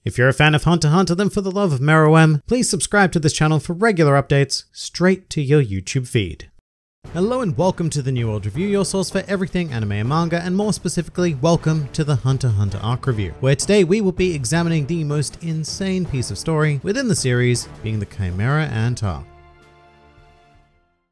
If you're a fan of Hunter x Hunter, then for the love of Meruem, please subscribe to this channel for regular updates straight to your YouTube feed. Hello and welcome to the New World Review, your source for everything anime and manga, and more specifically, welcome to the Hunter x Hunter arc review, where today we will be examining the most insane piece of story within the series, being the Chimera Ant arc.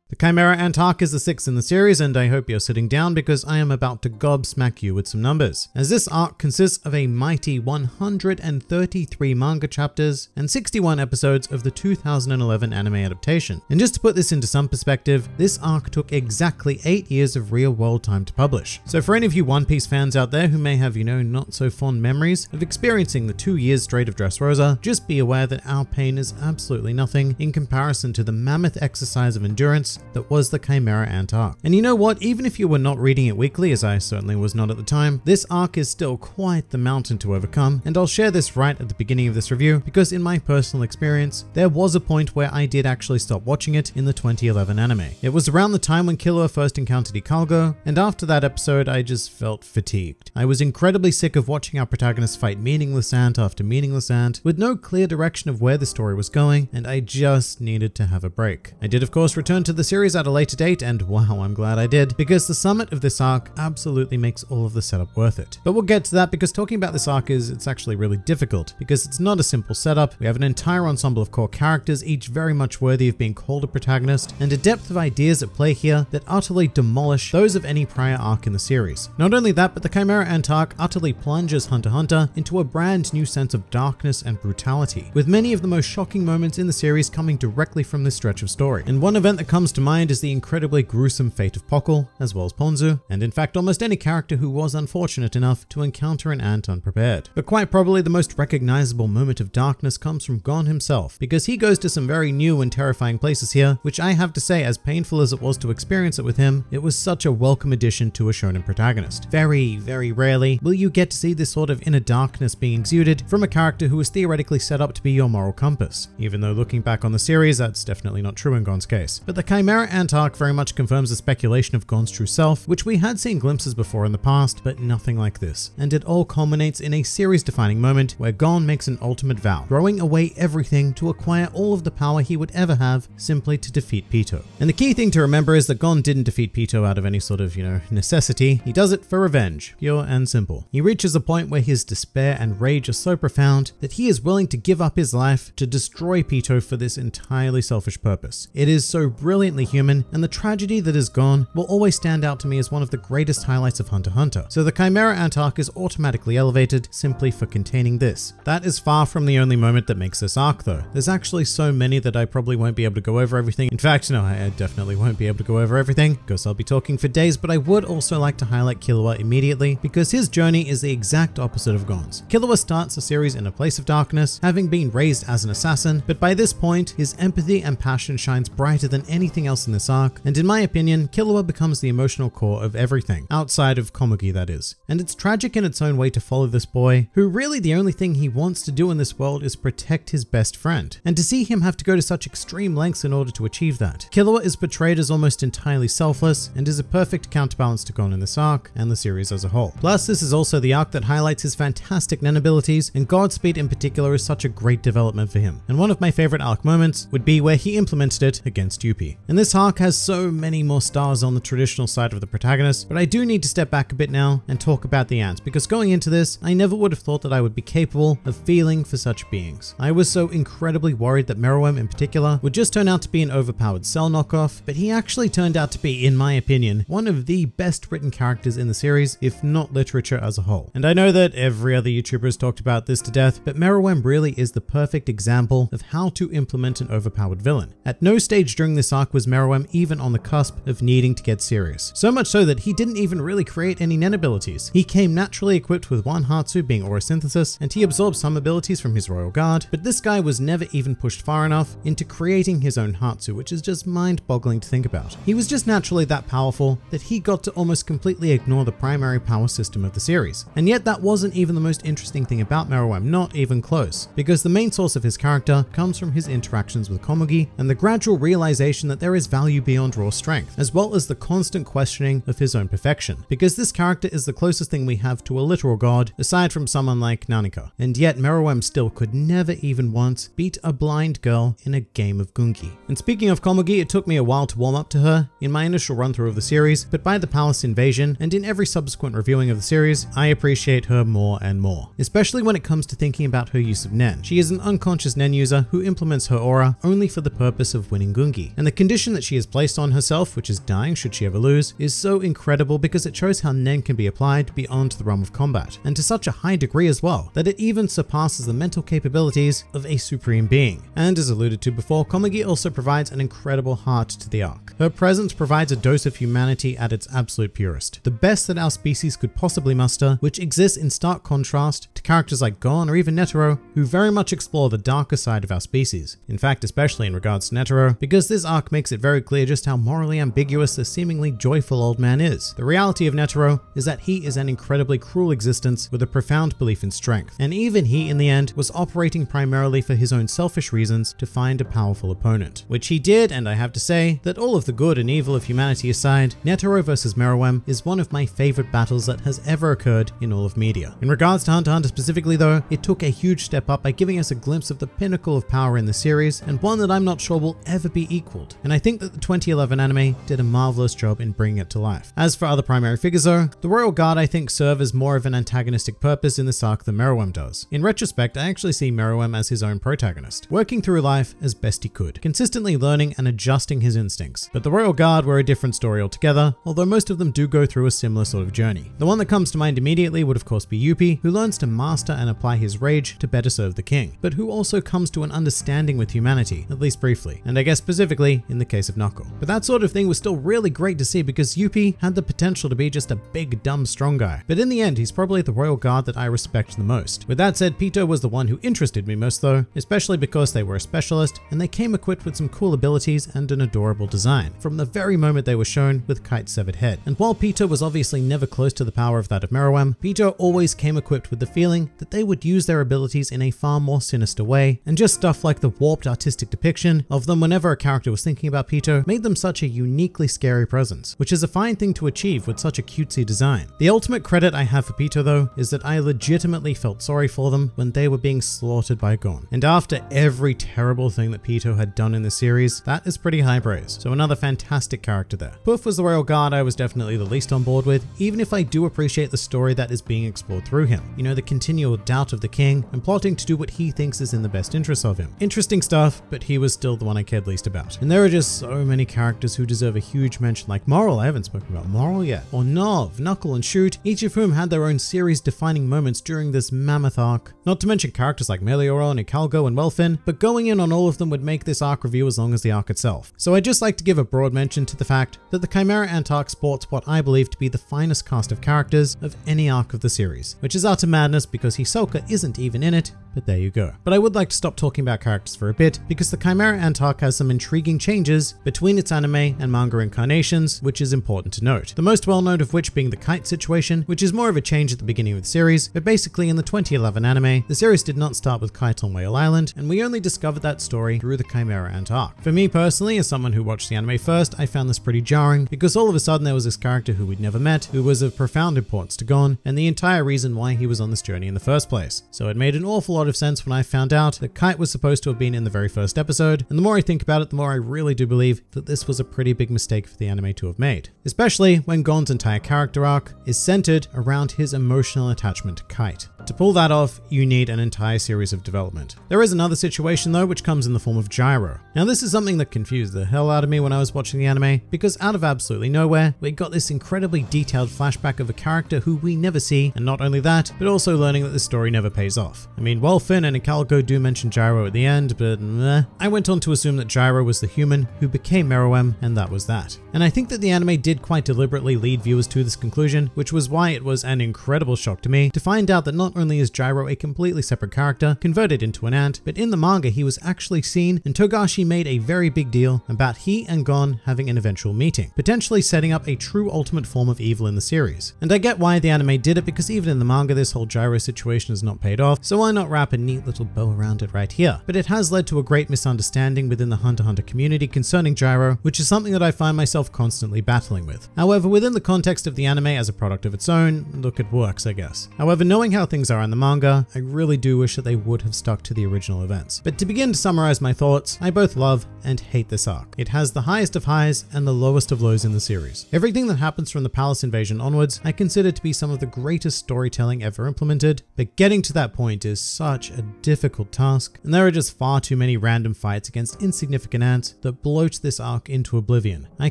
The Chimera Ant arc is the 6th in the series, and I hope you're sitting down because I am about to gobsmack you with some numbers, as this arc consists of a mighty 133 manga chapters and 61 episodes of the 2011 anime adaptation. And just to put this into some perspective, this arc took exactly 8 years of real-world time to publish. So for any of you One Piece fans out there who may have, not so fond memories of experiencing the 2 years straight of Dressrosa, just be aware that our pain is absolutely nothing in comparison to the mammoth exercise of endurance that was the Chimera Ant arc. And you know what, even if you were not reading it weekly, as I certainly was not at the time, this arc is still quite the mountain to overcome, and I'll share this right at the beginning of this review because in my personal experience, there was a point where I did actually stop watching it in the 2011 anime. It was around the time when Killua first encountered Ikalgo, and after that episode I just felt fatigued. I was incredibly sick of watching our protagonist fight meaningless ant after meaningless ant with no clear direction of where the story was going, and I just needed to have a break. I did of course return to the series at a later date, and wow, I'm glad I did, because the summit of this arc absolutely makes all of the setup worth it. But we'll get to that because talking about this arc it's actually really difficult because it's not a simple setup. We have an entire ensemble of core characters, each very much worthy of being called a protagonist, and a depth of ideas at play here that utterly demolish those of any prior arc in the series. Not only that, but the Chimera Ant arc utterly plunges Hunter x Hunter into a brand new sense of darkness and brutality, with many of the most shocking moments in the series coming directly from this stretch of story. And one event that comes to mind is the incredibly gruesome fate of Pockle, as well as Ponzu, and in fact almost any character who was unfortunate enough to encounter an ant unprepared. But quite probably the most recognizable moment of darkness comes from Gon himself, because he goes to some very new and terrifying places here, which I have to say, as painful as it was to experience it with him, it was such a welcome addition to a shonen protagonist. Very, very rarely will you get to see this sort of inner darkness being exuded from a character who is theoretically set up to be your moral compass, even though looking back on the series, that's definitely not true in Gon's case. But the Chimera Ant arc very much confirms the speculation of Gon's true self, which we had seen glimpses before in the past, but nothing like this. And it all culminates in a series-defining moment where Gon makes an ultimate vow, throwing away everything to acquire all of the power he would ever have simply to defeat Pitou. And the key thing to remember is that Gon didn't defeat Pitou out of any sort of, necessity. He does it for revenge, pure and simple. He reaches a point where his despair and rage are so profound that he is willing to give up his life to destroy Pitou for this entirely selfish purpose. It is so brilliantly human, and the tragedy that is Gon will always stand out to me as one of the greatest highlights of Hunter x Hunter. So the Chimera Ant arc is automatically elevated simply for containing this. That is far from the only moment that makes this arc though. There's actually so many that I probably won't be able to go over everything. In fact, no, I definitely won't be able to go over everything because I'll be talking for days, but I would also like to highlight Killua immediately because his journey is the exact opposite of Gon's. Killua starts the series in a place of darkness, having been raised as an assassin, but by this point, his empathy and passion shines brighter than anything else in this arc, and in my opinion, Killua becomes the emotional core of everything, outside of Komugi that is. And it's tragic in its own way to follow this boy, who really the only thing he wants to do in this world is protect his best friend, and to see him have to go to such extreme lengths in order to achieve that. Killua is portrayed as almost entirely selfless, and is a perfect counterbalance to Gon in this arc, and the series as a whole. Plus, this is also the arc that highlights his fantastic Nen abilities, and Godspeed in particular is such a great development for him. And one of my favorite arc moments would be where he implemented it against Yuppie. And this arc has so many more stars on the traditional side of the protagonist, but I do need to step back a bit now and talk about the ants, because going into this, I never would have thought that I would be capable of feeling for such beings. I was so incredibly worried that Meruem in particular would just turn out to be an overpowered Cell knockoff, but he actually turned out to be, in my opinion, one of the best written characters in the series, if not literature as a whole. And I know that every other YouTuber has talked about this to death, but Meruem really is the perfect example of how to implement an overpowered villain. At no stage during this arc was Meruem even on the cusp of needing to get serious. So much so that he didn't even really create any Nen abilities. He came naturally equipped with one Hatsu being Aura Synthesis, and he absorbed some abilities from his Royal Guard, but this guy was never even pushed far enough into creating his own Hatsu, which is just mind-boggling to think about. He was just naturally that powerful that he got to almost completely ignore the primary power system of the series. And yet that wasn't even the most interesting thing about Meruem, not even close, because the main source of his character comes from his interactions with Komugi and the gradual realization that there there is value beyond raw strength, as well as the constant questioning of his own perfection, because this character is the closest thing we have to a literal god, aside from someone like Nanika. And yet Meruem still could never even once beat a blind girl in a game of Gungi. And speaking of Komugi, it took me a while to warm up to her in my initial run through of the series, but by the palace invasion and in every subsequent reviewing of the series, I appreciate her more and more, especially when it comes to thinking about her use of Nen. She is an unconscious Nen user who implements her aura only for the purpose of winning Gungi, and the condition that she has placed on herself, which is dying should she ever lose, is so incredible because it shows how Nen can be applied beyond the realm of combat, and to such a high degree as well, that it even surpasses the mental capabilities of a supreme being. And as alluded to before, Komugi also provides an incredible heart to the arc. Her presence provides a dose of humanity at its absolute purest, the best that our species could possibly muster, which exists in stark contrast to characters like Gon or even Netero, who very much explore the darker side of our species. In fact, especially in regards to Netero, because this arc makes it very clear just how morally ambiguous the seemingly joyful old man is. The reality of Netero is that he is an incredibly cruel existence with a profound belief in strength, and even he in the end was operating primarily for his own selfish reasons to find a powerful opponent, which he did. And I have to say that all of the good and evil of humanity aside, Netero versus Meruem is one of my favorite battles that has ever occurred in all of media. In regards to Hunter x Hunter specifically though, it took a huge step up by giving us a glimpse of the pinnacle of power in the series, and one that I'm not sure will ever be equaled. And I think that the 2011 anime did a marvelous job in bringing it to life. As for other primary figures though, the Royal Guard I think serve as more of an antagonistic purpose in this arc than Meruem does. In retrospect, I actually see Meruem as his own protagonist, working through life as best he could, consistently learning and adjusting his instincts. But the Royal Guard were a different story altogether, although most of them do go through a similar sort of journey. The one that comes to mind immediately would of course be Yuppie, who learns to master and apply his rage to better serve the king, but who also comes to an understanding with humanity, at least briefly, and I guess specifically in the case of Knuckle. But that sort of thing was still really great to see because Yuppie had the potential to be just a big dumb strong guy, but in the end he's probably the Royal Guard that I respect the most. With that said, Pito was the one who interested me most though, especially because they were a specialist and they came equipped with some cool abilities and an adorable design, from the very moment they were shown with Kite's severed head. And while Pito was obviously never close to the power of that of Meruem, Pito always came equipped with the feeling that they would use their abilities in a far more sinister way, and just stuff like the warped artistic depiction of them whenever a character was thinking about Pito made them such a uniquely scary presence, which is a fine thing to achieve with such a cutesy design. The ultimate credit I have for Pito though is that I legitimately felt sorry for them when they were being slaughtered by Gon. And after every terrible thing that Pito had done in the series, that is pretty high praise. So another fantastic character there. Puff was the Royal Guard I was definitely the least on board with, even if I do appreciate the story that is being explored through him. You know, the continual doubt of the king and plotting to do what he thinks is in the best interest of him. Interesting stuff, but he was still the one I cared least about. And there are just so many characters who deserve a huge mention, like Moral. I haven't spoken about Moral yet. Or Nov, Knuckle, and Shoot, each of whom had their own series defining moments during this mammoth arc. Not to mention characters like Melioro and Icalgo and Welfin, but going in on all of them would make this arc review as long as the arc itself. So I'd just like to give a broad mention to the fact that the Chimera Ant arc sports what I believe to be the finest cast of characters of any arc of the series, which is utter madness because Hisoka isn't even in it, but there you go. But I would like to stop talking about characters for a bit because the Chimera Ant arc has some intriguing changes between its anime and manga incarnations, which is important to note. The most well known of which being the Kite situation, which is more of a change at the beginning of the series, but basically in the 2011 anime, the series did not start with Kite on Whale Island, and we only discovered that story through the Chimera Ant arc. For me personally, as someone who watched the anime first, I found this pretty jarring because all of a sudden there was this character who we'd never met, who was of profound importance to Gon, and the entire reason why he was on this journey in the first place. So it made an awful lot of sense when I found out that Kite was supposed to have been in the very first episode, and the more I think about it, the more I really do believe that this was a pretty big mistake for the anime to have made. Especially when Gon's entire character arc is centered around his emotional attachment to Kite. To pull that off, you need an entire series of development. There is another situation though, which comes in the form of Gyro. Now this is something that confused the hell out of me when I was watching the anime, because out of absolutely nowhere, we got this incredibly detailed flashback of a character who we never see, and not only that, but also learning that the story never pays off. I mean, Welfin and Icalgo do mention Gyro at the end, but meh. I went on to assume that Gyro was the human who became Meruem, and that was that. And I think that the anime did quite deliberately lead viewers to this conclusion, which was why it was an incredible shock to me to find out that not only is Gyro a completely separate character, converted into an ant, but in the manga he was actually seen, and Togashi made a very big deal about he and Gon having an eventual meeting, potentially setting up a true ultimate form of evil in the series. And I get why the anime did it, because even in the manga this whole Gyro situation has not paid off, so why not wrap wrap a neat little bow around it right here, but it has led to a great misunderstanding within the Hunter x Hunter community concerning Gyro, which is something that I find myself constantly battling with. However, within the context of the anime as a product of its own, look, it works, I guess. However, knowing how things are in the manga, I really do wish that they would have stuck to the original events. But to begin to summarize my thoughts, I both love and hate this arc. It has the highest of highs and the lowest of lows in the series. Everything that happens from the palace invasion onwards, I consider to be some of the greatest storytelling ever implemented, but getting to that point is such a difficult task, and there are just far too many random fights against insignificant ants that bloat this arc into oblivion. I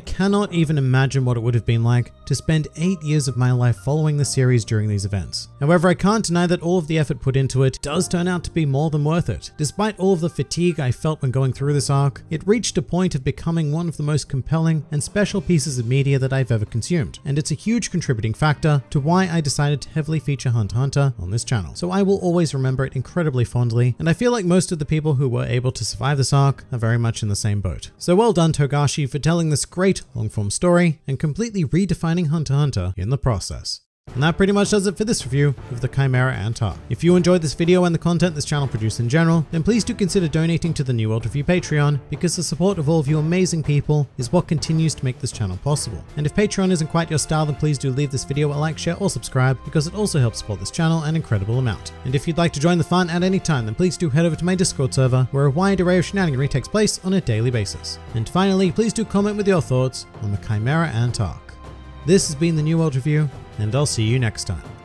cannot even imagine what it would have been like to spend 8 years of my life following the series during these events. However, I can't deny that all of the effort put into it does turn out to be more than worth it. Despite all of the fatigue I felt when going through this arc, it reached a point of becoming one of the most compelling and special pieces of media that I've ever consumed, and it's a huge contributing factor to why I decided to heavily feature Hunter x Hunter on this channel. So I will always remember it incredibly fondly, and I feel like most of the people who were able to survive this arc are very much in the same boat. So well done, Togashi, for telling this great long-form story and completely redefining Hunter x Hunter in the process. And that pretty much does it for this review of the Chimera ant arc. If you enjoyed this video and the content this channel produces in general, then please do consider donating to the New World Review Patreon, because the support of all of you amazing people is what continues to make this channel possible. And if Patreon isn't quite your style, then please do leave this video a like, share, or subscribe, because it also helps support this channel an incredible amount. And if you'd like to join the fun at any time, then please do head over to my Discord server, where a wide array of shenaniganry takes place on a daily basis. And finally, please do comment with your thoughts on the Chimera ant arc. This has been the New World Review, and I'll see you next time.